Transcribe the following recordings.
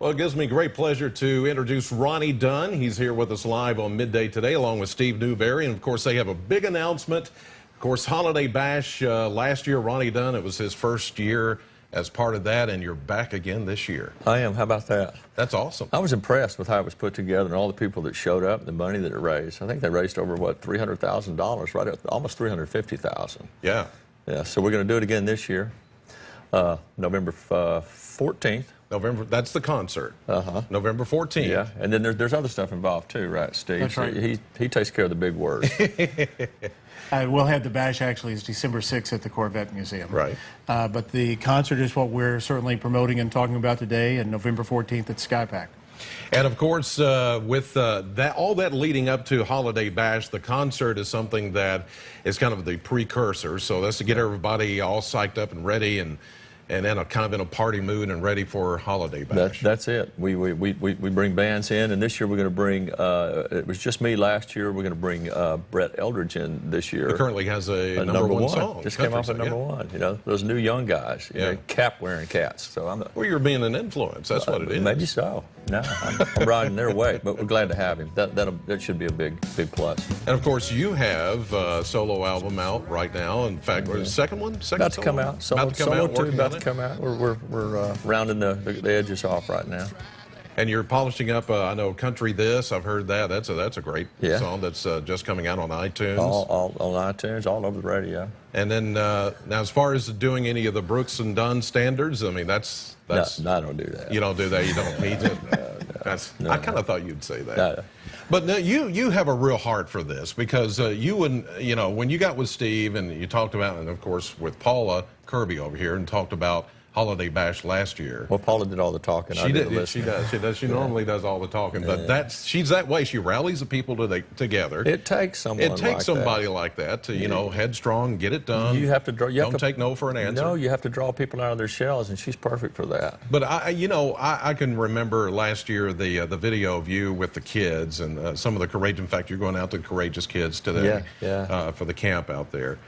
Well, it gives me great pleasure to introduce Ronnie Dunn. He's here with us live on Midday today, along with Steve Newberry. And, of course, they have a big announcement. Of course, Holiday Bash last year, Ronnie Dunn, it was his first year as part of that, and you're back again this year. I am. How about that? That's awesome. I was impressed with how it was put together and all the people that showed up, the money that it raised. I think they raised over, what, $300,000, right at almost $350,000. Yeah. Yeah, so we're going to do it again this year, November 14th. That's the concert. November 14th. Yeah, and then there's other stuff involved too, right, Steve? That's right. He takes care of the big words. We'll have the bash actually is December 6th at the Corvette Museum. Right. But the concert is what we're certainly promoting and talking about today, and November 14th at Skypack. And of course, with all that leading up to Holiday Bash, the concert is something that is kind of the precursor. So that's to get everybody all psyched up and ready, and then kind of in a party mood and ready for Holiday Bash. That's it. We bring bands in, and this year we're going to bring, it was just me last year, we're going to bring Brett Eldridge in this year. He currently has a number one song. Just came off at number one, you know, those new young guys, you know, cap-wearing cats. So well, you're being an influence, that's what it is. Maybe so. No, I'm riding their way, but we're glad to have him. That should be a big plus. And of course, you have a solo album out right now. In fact, the second one? About to come out. Solo 2 about to come out. We're rounding the edges off right now. And you're polishing up, I know, Country This. I've heard that. That's a great song that's just coming out on iTunes. All on iTunes, all over the radio. And then now, as far as doing any of the Brooks and Dunn standards, I mean, that's no, I don't do that. You don't do that. You don't need to. No, I kind of thought you'd say that. No. But no, you have a real heart for this because you wouldn't, you know, when you got with Steve and you talked about, and of course with Paula Kirby over here, and talked about Holiday Bash last year. Well, Paula did all the talking. She did. She does. She normally does all the talking, but she's that way. She rallies the people together. It takes someone. It takes somebody like that to, you know, headstrong, get it done. You have to draw. Don't take no for an answer. No, you have to draw people out of their shells, and she's perfect for that. But I can remember last year the video of you with the kids and some of the courage. In fact, you're going out to the Courageous Kids today for the camp out there.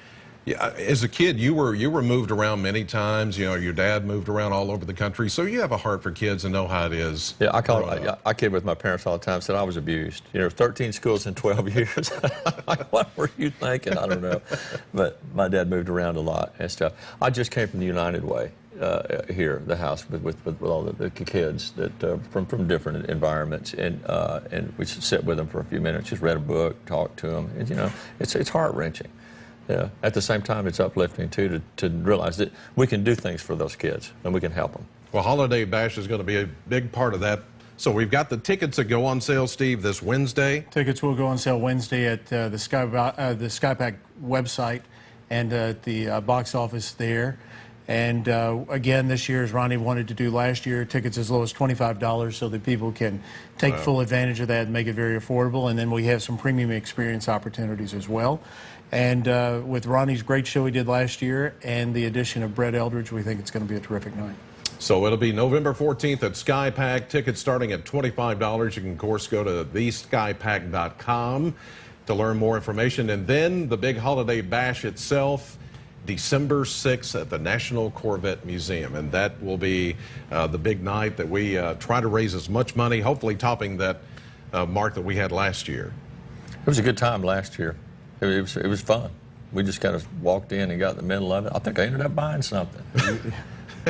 Yeah, as a kid, you were moved around many times. You know, your dad moved around all over the country, so you have a heart for kids and know how it is. Yeah, I kid with my parents all the time. Said I was abused. You know, 13 schools in 12 years. What were you thinking? I don't know. But my dad moved around a lot and stuff. I just came from the United Way here, the house with all the kids that from different environments, and we sit with them for a few minutes, just read a book, talked to them, and you know, it's heart wrenching. Yeah. At the same time, it's uplifting, too, to realize that we can do things for those kids and we can help them. Well, Holiday Bash is going to be a big part of that. So we've got the tickets that go on sale, Steve, this Wednesday. Tickets will go on sale Wednesday at the Skypack website and at the box office there. And again, this year, as Ronnie wanted to do last year, tickets as low as $25 so that people can take full advantage of that and make it very affordable. And then we have some premium experience opportunities as well. And with Ronnie's great show he did last year and the addition of Brett Eldridge, we think it's going to be a terrific night. So it'll be November 14th at Skypack. Tickets starting at $25. You can, of course, go to theskypack.com to learn more information. And then the big Holiday Bash itself, December 6th at the National Corvette Museum. And that will be the big night that we try to raise as much money, hopefully topping that mark that we had last year. It was a good time last year. It was fun. We just kind of walked in and got in the middle of it. I think I ended up buying something.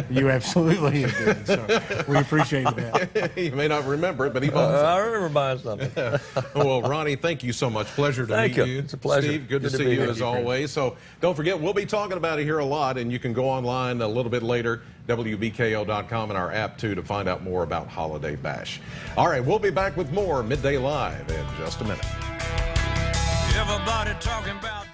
You absolutely did, so we appreciate that. You may not remember it, but he bought I remember buying something. Well, Ronnie, thank you so much. Pleasure to meet you. It's a pleasure. Steve, good to see you as always. So don't forget, we'll be talking about it here a lot, and you can go online a little bit later, WBKO.com, and our app, too, to find out more about Holiday Bash. All right, we'll be back with more Midday Live in just a minute. Everybody talking about